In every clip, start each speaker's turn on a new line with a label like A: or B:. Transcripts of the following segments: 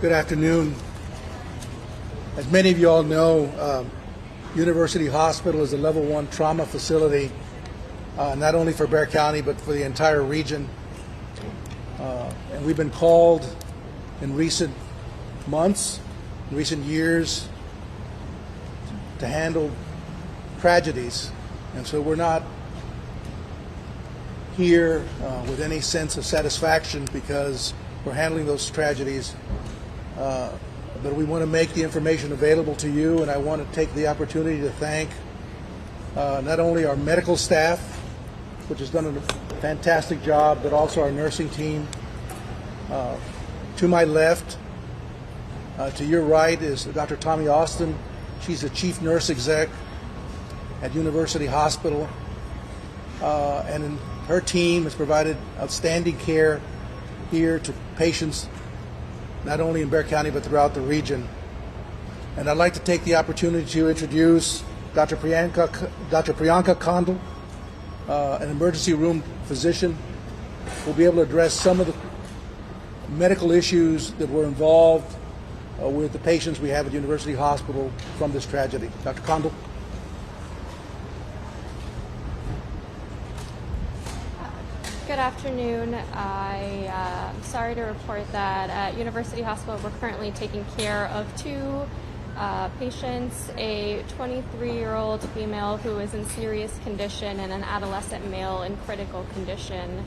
A: Good afternoon. As many of you all know, University Hospital is a level 1 trauma facility, not only for Bexar County, but for the entire region. And we've been called in recent months, in recent years, to handle tragedies. And so we're not here with any sense of satisfaction because we're handling those tragedies. But we want to make the information available to you, and I want to take the opportunity to thank not only our medical staff, which has done a fantastic job, but also our nursing team. To my left, to your right, is Dr. Tommy Austin. She's the chief nurse exec at University Hospital, and her team has provided outstanding care here to patients not only in Bexar County, but throughout the region. And I'd like to take the opportunity to introduce Dr. Priyanka Kandal, an emergency room physician, who will be able to address some of the medical issues that were involved with the patients we have at University Hospital from this tragedy. Dr. Kandal.
B: Good afternoon. I'm sorry to report that at University Hospital we're currently taking care of two patients, a 23-year-old female who is in serious condition and an adolescent male in critical condition.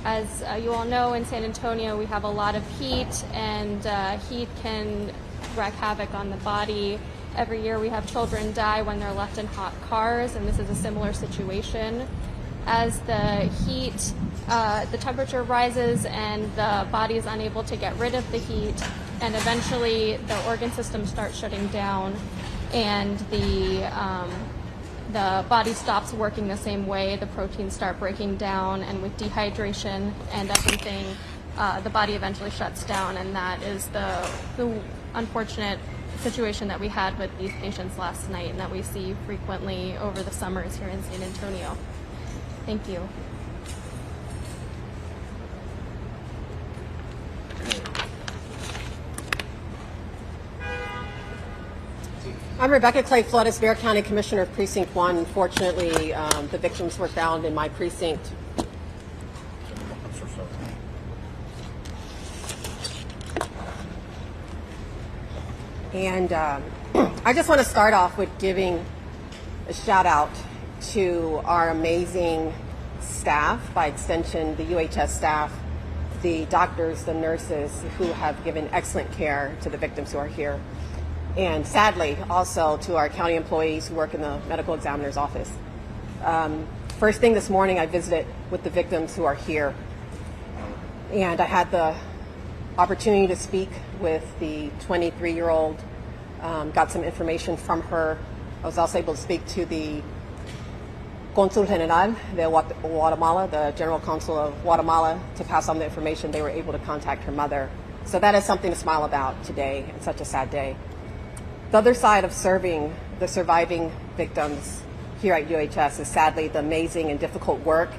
B: As you all know, in San Antonio we have a lot of heat, and heat can wreak havoc on the body. Every year we have children die when they're left in hot cars, and this is a similar situation. As the heat, the temperature rises and the body is unable to get rid of the heat, and eventually the organ system starts shutting down, and the body stops working the same way. The proteins start breaking down, and with dehydration and everything, the body eventually shuts down, and that is the unfortunate situation that we had with these patients last night, and that we see frequently over the summers here in San Antonio. Thank you.
C: I'm Rebekah Flores, Bexar County Commissioner of Precinct 1. Unfortunately, the victims were found in my precinct. And I just want to start off with giving a shout out to our amazing staff, by extension the UHS staff, the doctors, the nurses who have given excellent care to the victims who are here. And sadly, also to our county employees who work in the medical examiner's office. First thing this morning, I visited with the victims who are here. And I had the opportunity to speak with the 23-year-old, got some information from her. I was also able to speak to the Consul General de Guatemala, the General Consul of Guatemala, to pass on the information. They were able to contact her mother. So that is something to smile about today, and such a sad day. The other side of serving the surviving victims here at UHS is sadly the amazing and difficult work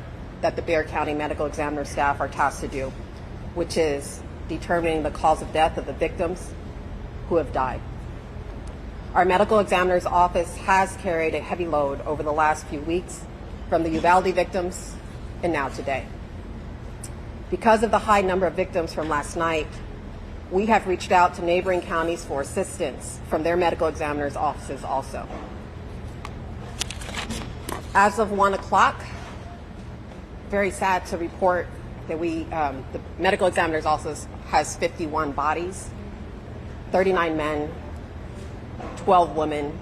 C: that the Bexar County Medical Examiner staff are tasked to do, which is determining the cause of death of the victims who have died. Our medical examiner's office has carried a heavy load over the last few weeks, from the Uvalde victims and now today. Because of the high number of victims from last night, we have reached out to neighboring counties for assistance from their medical examiner's offices also. As of 1 o'clock, very sad to report that the medical examiner's office has 51 bodies, 39 men, 12 women.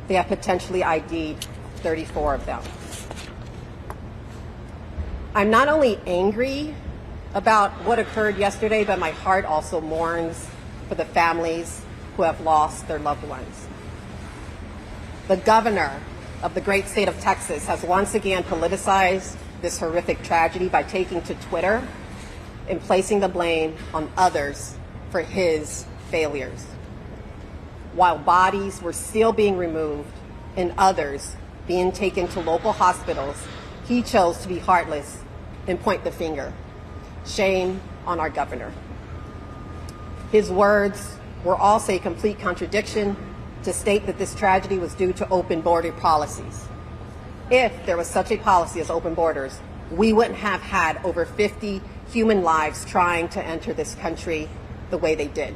C: They have potentially ID'd 34 of them. I'm not only angry about what occurred yesterday, but my heart also mourns for the families who have lost their loved ones. The governor of the great state of Texas has once again politicized this horrific tragedy by taking to Twitter and placing the blame on others for his failures. While bodies were still being removed and others being taken to local hospitals, he chose to be heartless and point the finger. Shame on our governor. His words were also a complete contradiction to state that this tragedy was due to open border policies. If there was such a policy as open borders, we wouldn't have had over 50 human lives trying to enter this country the way they did.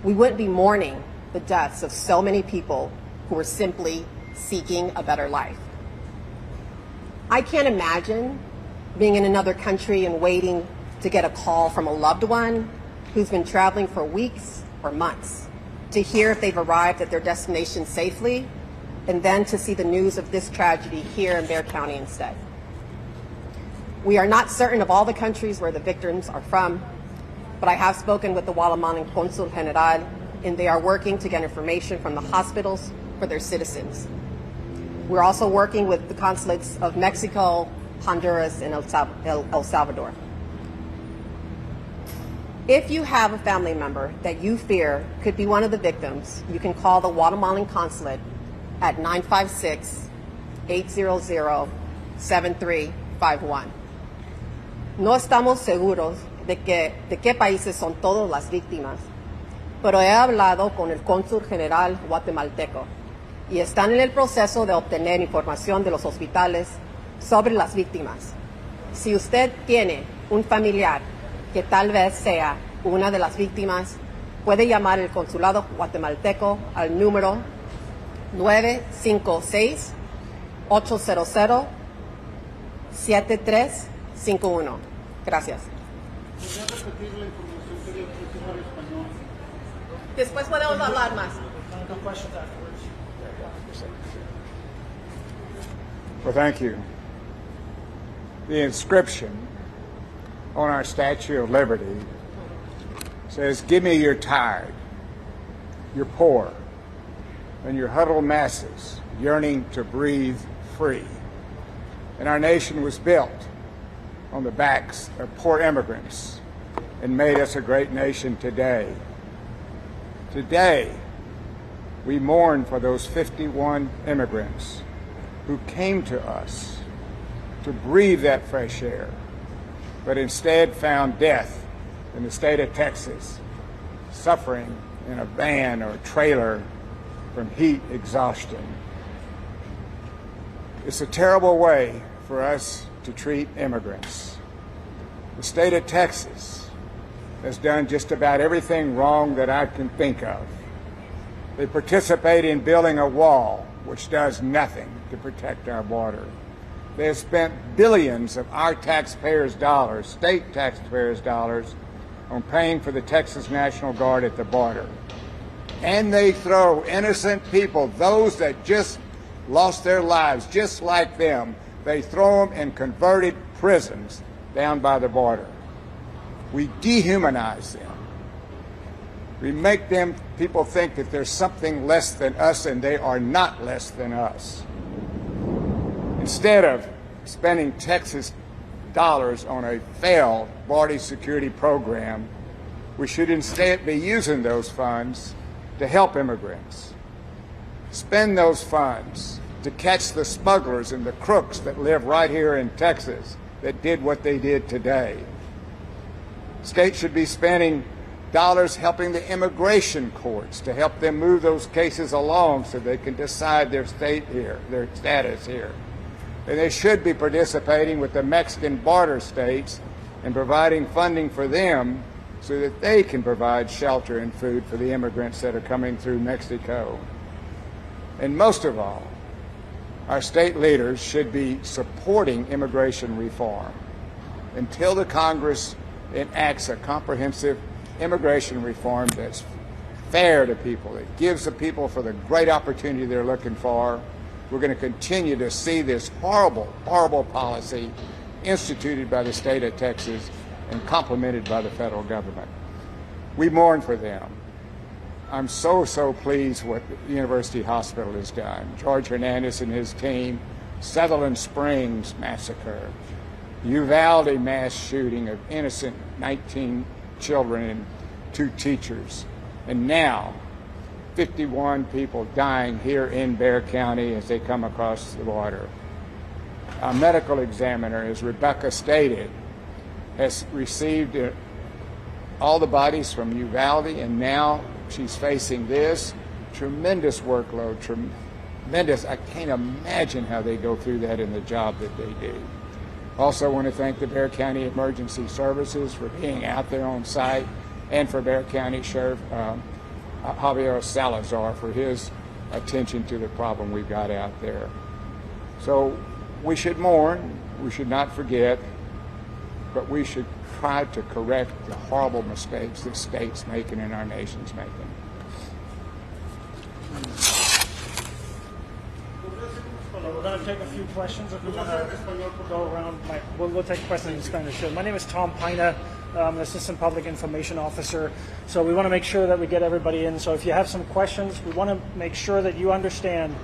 C: We wouldn't be mourning the deaths of so many people who were simply seeking a better life. I can't imagine being in another country and waiting to get a call from a loved one who's been traveling for weeks or months to hear if they've arrived at their destination safely, and then to see the news of this tragedy here in Bexar County instead. We are not certain of all the countries where the victims are from, but I have spoken with the Guatemalan Consul General, and they are working to get information from the hospitals for their citizens. We're also working with the consulates of Mexico, Honduras, and El Salvador. If you have a family member that you fear could be one of the victims, you can call the Guatemalan consulate at 956-800-7351. No estamos seguros de qué países son todas las víctimas, pero he hablado con el cónsul general guatemalteco y están en el proceso de obtener información de los hospitales sobre las víctimas. Si usted tiene un familiar que tal vez sea una de las víctimas, puede llamar al consulado guatemalteco al número 956-800-7351. Gracias. Después podemos hablar más.
D: Well, thank you. The inscription on our Statue of Liberty says, "Give me your tired, your poor, and your huddled masses yearning to breathe free." And our nation was built on the backs of poor immigrants and made us a great nation today. Today, we mourn for those 51 immigrants who came to us to breathe that fresh air, but instead found death in the state of Texas, suffering in a van or trailer from heat exhaustion. It's a terrible way for us to treat immigrants. The state of Texas has done just about everything wrong that I can think of. They participate in building a wall, which does nothing to protect our border. They have spent billions of our taxpayers' dollars, state taxpayers' dollars, on paying for the Texas National Guard at the border. And they throw innocent people, those that just lost their lives, just like them, they throw them in converted prisons down by the border. We dehumanize them. We make them, people think that there's something less than us, and they are not less than us. Instead of spending Texas dollars on a failed border security program, we should instead be using those funds to help immigrants. Spend those funds to catch the smugglers and the crooks that live right here in Texas that did what they did today. States should be spending dollars helping the immigration courts to help them move those cases along so they can decide their state here, their status here. And they should be participating with the Mexican border states and providing funding for them so that they can provide shelter and food for the immigrants that are coming through Mexico. And most of all, our state leaders should be supporting immigration reform until the Congress enacts a comprehensive immigration reform that's fair to people, that gives the people for the great opportunity they're looking for. We're going to continue to see this horrible, horrible policy instituted by the state of Texas and complemented by the federal government. We mourn for them. I'm so pleased what the University Hospital has done. George Hernandez and his team, Sutherland Springs massacre, Uvalde mass shooting of innocent 19 children and 2 teachers, and now 51 people dying here in Bexar County as they come across the border. Our medical examiner, as Rebekah stated, has received all the bodies from Uvalde, and now she's facing this tremendous workload, tremendous. I can't imagine how they go through that in the job that they do. Also want to thank the Bexar County Emergency Services for being out there on site, and for Bexar County Sheriff Javier Salazar for his attention to the problem we've got out there. So we should mourn, we should not forget, but we should try to correct the horrible mistakes this state's making and our nation's making.
E: We're going to take a few questions if we want to go around. We'll take questions in Spanish. My name is Tom Pina. I'm an Assistant Public Information Officer. So we want to make sure that we get everybody in. So if you have some questions, we want to make sure that you understand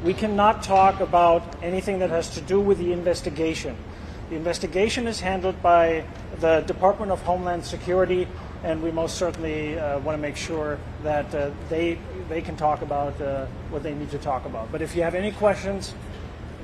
E: we cannot talk about anything that has to do with the investigation. The investigation is handled by the Department of Homeland Security, and we most certainly want to make sure that they can talk about what they need to talk about. But if you have any questions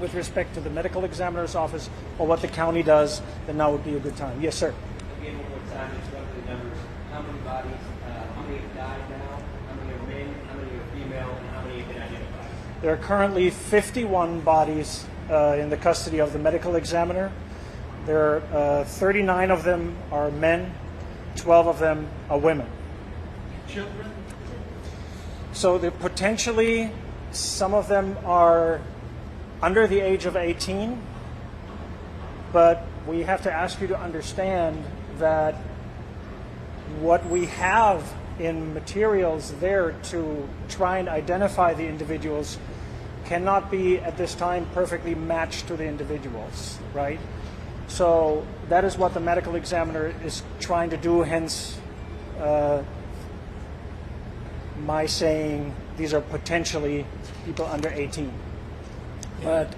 E: with respect to the medical examiner's office or what the county does, then now would be a good time. Yes, sir.
F: Again, one more time, just roughly the numbers. How many bodies, how many have died now, how many are men, how many are female, and how many have been identified?
E: There are currently 51 bodies in the custody of the medical examiner. There are 39 of them are men, 12 of them are women.
F: Children?
E: So potentially some of them are under the age of 18, but we have to ask you to understand that what we have in materials there to try and identify the individuals cannot be at this time perfectly matched to the individuals, right? So that is what the medical examiner is trying to do, hence my saying these are potentially people under 18. But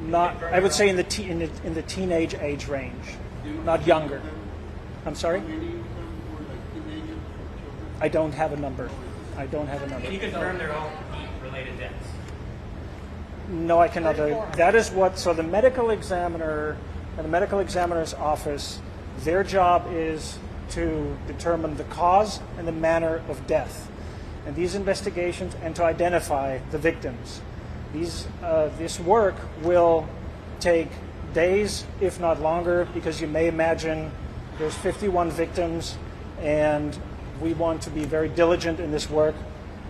E: not, I would say in the teenage age range, not younger. I'm sorry? I don't have a number. I don't have a number.
F: Can you confirm they're all heat-related deaths?
E: No, I cannot. That is what, so the medical examiner and the medical examiner's office, their job is to determine the cause and the manner of death. And these investigations, and to identify the victims. This work will take days, if not longer, because you may imagine there's 51 victims, and we want to be very diligent in this work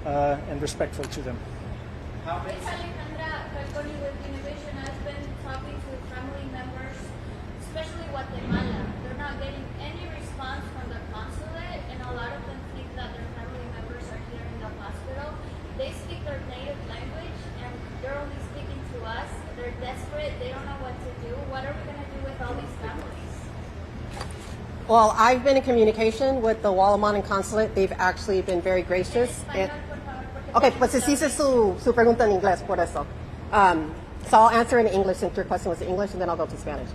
E: and respectful to them.
G: It's Alejandra Falconi with Innovation. I've been talking to family members, especially Guatemala. They're not getting any response from the consulate, and a lot of them think that their family members are here in the hospital. They speak their native language, and they're only speaking to us. They're desperate. They don't know what to do. What are we going to do with all these families?
C: Well, I've been in communication with the Guatemalan consulate. They've actually been very gracious. Okay, pues si hice su pregunta en inglés, por eso. So I'll answer in English since your question was in English, and then I'll go to Spanish.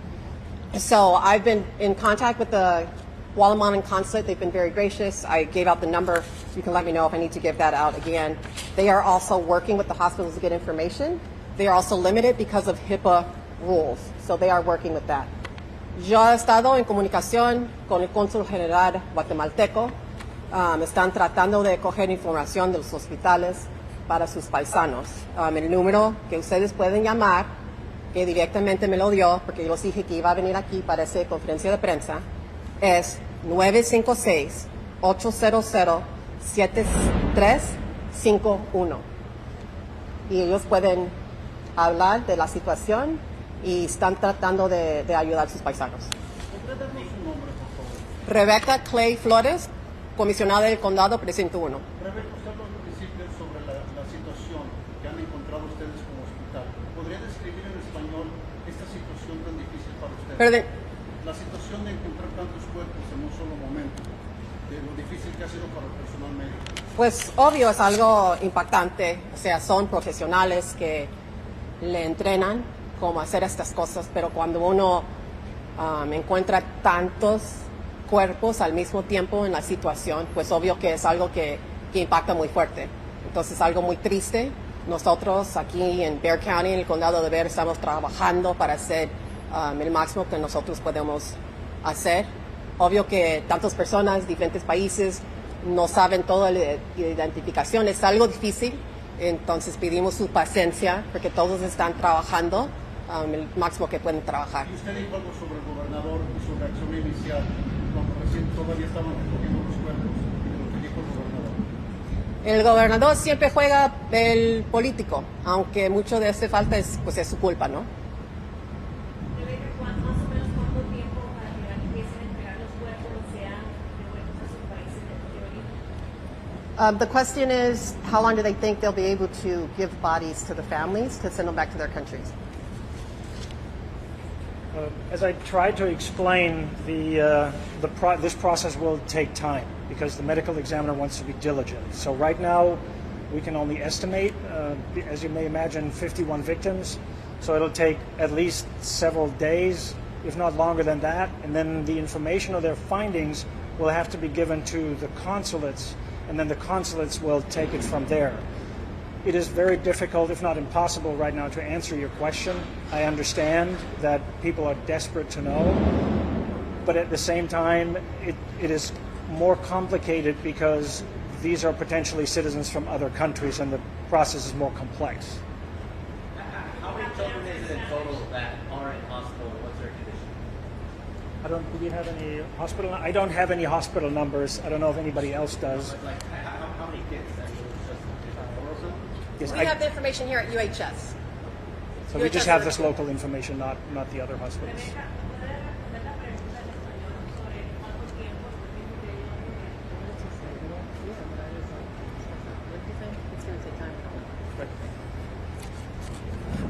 C: So I've been in contact with the Guatemalan consulate. They've been very gracious. I gave out the number. You can let me know if I need to give that out again. They are also working with the hospitals to get information. They are also limited because of HIPAA rules. So they are working with that. Yo he estado en comunicación con el cónsul general guatemalteco. Están tratando de coger información de los hospitales para sus paisanos. El número que ustedes pueden llamar, que directamente me lo dio, porque yo les dije que iba a venir aquí para esa conferencia de prensa, es 956-800-7351. Y ellos pueden hablar de la situación y están tratando de ayudar a sus paisanos. Rebekah Flores, comisionada del condado, precinto 1.
H: Rebekah, usted habló al principio sobre la situación que han encontrado ustedes como hospital. ¿Podría describir en español esta situación tan difícil para ustedes?
C: Perdón.
H: La situación de encontrar tantos cuerpos en un solo momento, de lo difícil que ha sido para el personal médico.
C: Pues obvio, es algo impactante. O sea, son profesionales que le entrenan cómo hacer estas cosas, pero cuando uno encuentra tantos cuerpos al mismo tiempo en la situación, pues obvio que es algo que impacta muy fuerte. Entonces es algo muy triste. Nosotros aquí en Bexar County, en el condado de Bexar, estamos trabajando para hacer el máximo que nosotros podemos hacer. obvio que tantas personas, diferentes países, no saben toda la identificación, es algo difícil, entonces pedimos su paciencia porque todos están trabajando el máximo que pueden trabajar.
H: Y usted dijo algo sobre el gobernador y su reacción inicial, cuando recién todavía estaban recogiendo los cuerpos, y de lo que dijo el gobernador.
C: El gobernador siempre juega el político, aunque mucho de ese falta es, pues, es su culpa, ¿no?
G: Más o menos cuánto tiempo para que empiecen a entregar los cuerpos sean devueltos a sus países de origen.
C: The question is, how long do they think they'll be able to give bodies to the families to send them back to their countries?
E: As I tried to explain, this process will take time because the medical examiner wants to be diligent. So right now, we can only estimate, as you may imagine, 51 victims. So it'll take at least several days, if not longer than that. And then the information of their findings will have to be given to the consulates, and then the consulates will take it from there. It is very difficult, if not impossible right now, to answer your question. I understand that people are desperate to know, but at the same time, it is more complicated because these are potentially citizens from other countries and the process is more complex.
F: How many children is it in total that are in hospital? What's their condition?
E: Do we have any hospital? I don't have any hospital numbers. I don't know if anybody else does.
F: Like, how many kids? I mean, it's just four of them?
E: Yes,
C: We have the information here at UHS.
E: so we just have this local information, not the other hospitals.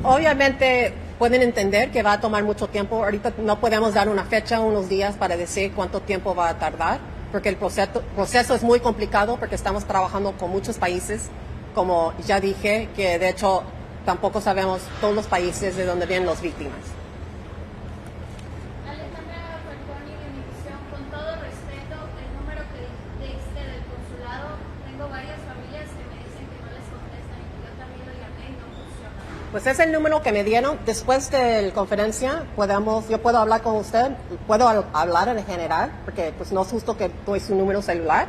C: Obviamente pueden entender que va a tomar mucho tiempo. Ahorita no podemos dar una fecha, unos días para decir cuánto tiempo va a tardar, porque el proceso es muy complicado porque estamos trabajando con muchos países. Como ya dije, que de hecho tampoco sabemos todos los países de donde vienen las víctimas.
G: Alejandra Falconi de Univisión, con todo respeto, el número que diste del consulado, tengo varias familias que me dicen que no les contestan y que yo también lo llamé y no funciona.
C: Pues es el número que me dieron. Después de la conferencia, yo puedo hablar con usted, puedo hablar en general, porque pues no es justo que doy su número celular.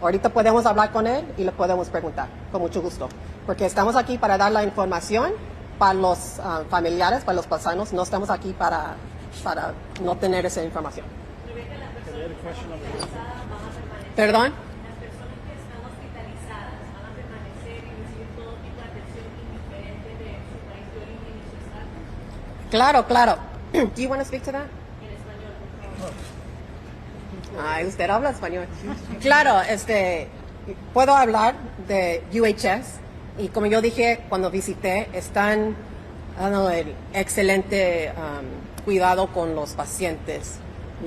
C: Ahorita podemos hablar con él y le podemos preguntar, con mucho gusto. Porque estamos aquí para dar la información para los familiares, para los paisanos. No estamos aquí para no tener esa información. ¿Perdón?
G: Las personas que están hospitalizadas van a permanecer y recibir todo tipo de atención indiferente de su país de origen y su estatus.
C: Claro, claro. Do you want to speak to that?
G: En español, por favor.
C: Ay, usted habla español. Claro, puedo hablar de UHS y como yo dije cuando visité, están dando el excelente cuidado con los pacientes.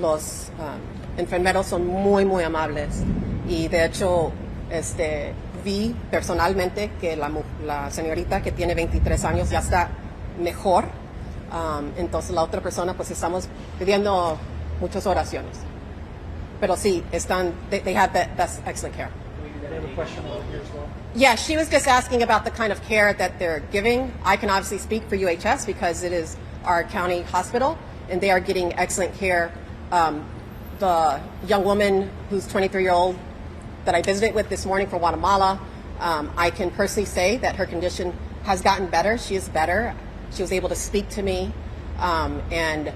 C: Los enfermeros son muy, muy amables y de hecho vi personalmente que la señorita que tiene 23 años ya está mejor. Entonces la otra persona, pues estamos pidiendo muchas oraciones. Pero sí, they have that's excellent care.
E: We have a question over here as well.
C: Yeah, she was just asking about the kind of care that they're giving. I can obviously speak for UHS because it is our county hospital, and they are getting excellent care. The young woman who's 23-year-old that I visited with this morning from Guatemala, I can personally say that her condition has gotten better. She is better. She was able to speak to me, and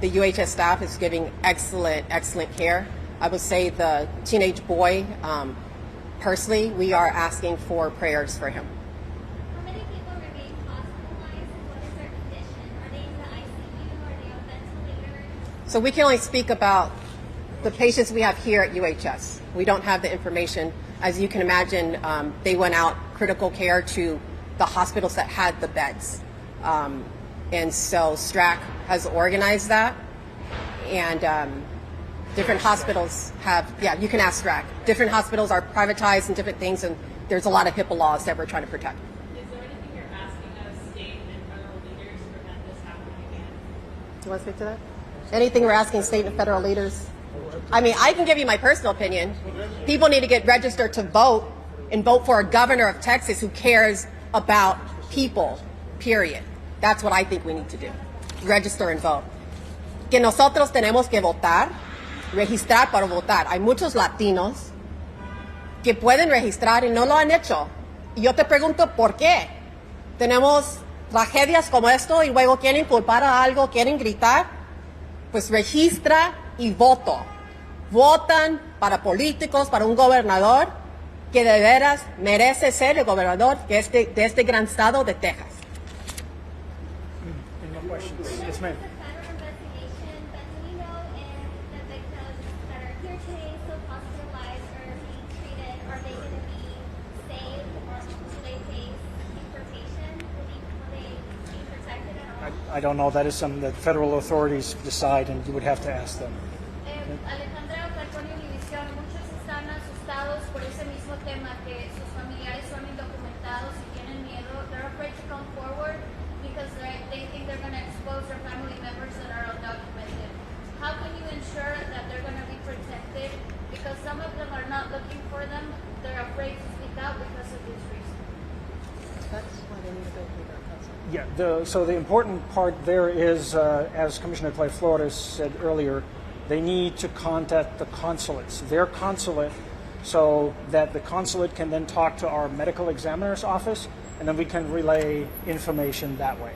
C: the UHS staff is giving excellent care. I would say the teenage boy, personally, we are asking for prayers for him.
G: How many people remain hospitalized? What is their condition? Are they in the ICU? Are they on ventilators?
C: So we can only speak about the patients we have here at UHS. We don't have the information. As you can imagine, they went out critical care to the hospitals that had the beds. And so STRAC has organized that. And different hospitals you can ask STRAC. Different hospitals are privatized and different things, and there's a lot of HIPAA laws that we're trying to protect.
I: Is there anything you're asking of state and federal leaders to prevent this happening again?
C: Do you want to speak to that? Anything we're asking state and federal leaders? I mean, I can give you my personal opinion. People need to get registered to vote and vote for a governor of Texas who cares about people, period. That's what I think we need to do. Register and vote. Que nosotros tenemos que votar registrar para votar. Hay muchos latinos que pueden registrar y no lo han hecho. Y yo te pregunto, ¿por qué? Tenemos tragedias como esto y luego quieren culpar a algo, quieren gritar. Pues registra y voto. Votan para políticos, para un gobernador que de veras merece ser el gobernador de este gran estado de Texas.
E: Any more questions? Yes, ma'am.
G: It's a federal investigation, but do we know if the victims that are here today, so hospitalized or being treated, are they going to be saved or do they face deportation? Will they be protected at all?
E: I don't know. That is something that federal authorities decide, and you would have to ask them.
G: Alejandra Falcone, Univisión, muchos están asustados por ese mismo tema, que sus familiares son indocumentados y tienen miedo. They're afraid to come forward because they think they're going to expose their family members that are undocumented. How can you ensure that they're going to be protected? Because some of them are not looking for them. They're afraid to speak out because of this reason.
E: Yeah, so the important part there is, as Commissioner Clay Flores said earlier, they need to contact the consulates, their consulate, so that the consulate can then talk to our medical examiner's office, and then we can relay information that way.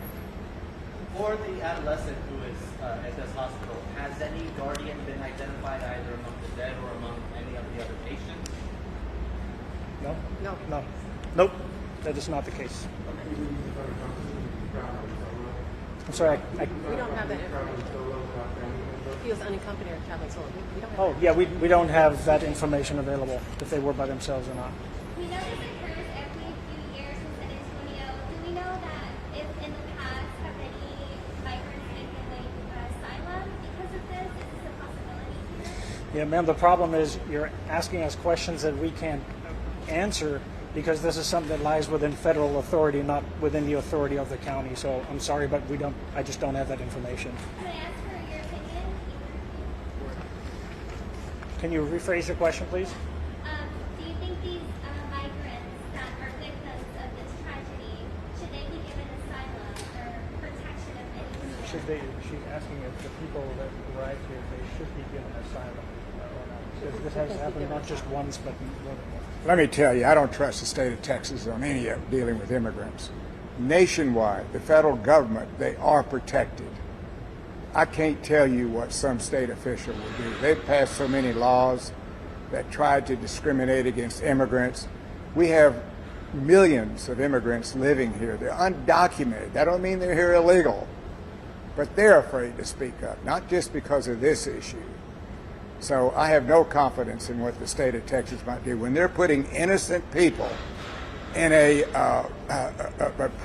F: For the adolescent who is at this hospital, has any guardian been identified either among the dead or among any of the other patients?
E: No?
C: No.
E: No. Nope, that is not the case. I'm sorry,
C: We don't have that information. He was unaccompanied or traveling solo. We don't have
E: oh, yeah, we don't have that information available, if they were by themselves or not.
G: We know this occurs every few years in San Antonio. Do we know that if in the past have any migrants been given asylum because of this? Is this a possibility here?
E: Yeah, ma'am, the problem is you're asking us questions that we can't answer because this is something that lies within federal authority, not within the authority of the county. So I'm sorry, but I just don't have that information.
G: Can I ask for your opinion?
E: Can you rephrase your question, please?
G: Do you think these migrants that are victims of this tragedy, should they be given asylum or protection of any sort?
E: She's asking if the people that arrived here, they should be given asylum or not. Because this has happened not just once, but more than once.
D: Let me tell you, I don't trust the state of Texas on any of dealing with immigrants. Nationwide, the federal government, they are protected. I can't tell you what some state official will do. They've passed so many laws that try to discriminate against immigrants. We have millions of immigrants living here. They're undocumented. That don't mean they're here illegal, but they're afraid to speak up, not just because of this issue. So I have no confidence in what the state of Texas might do. When they're putting innocent people in a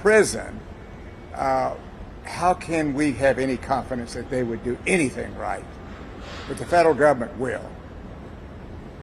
D: prison, how can we have any confidence that they would do anything right? But the federal government will.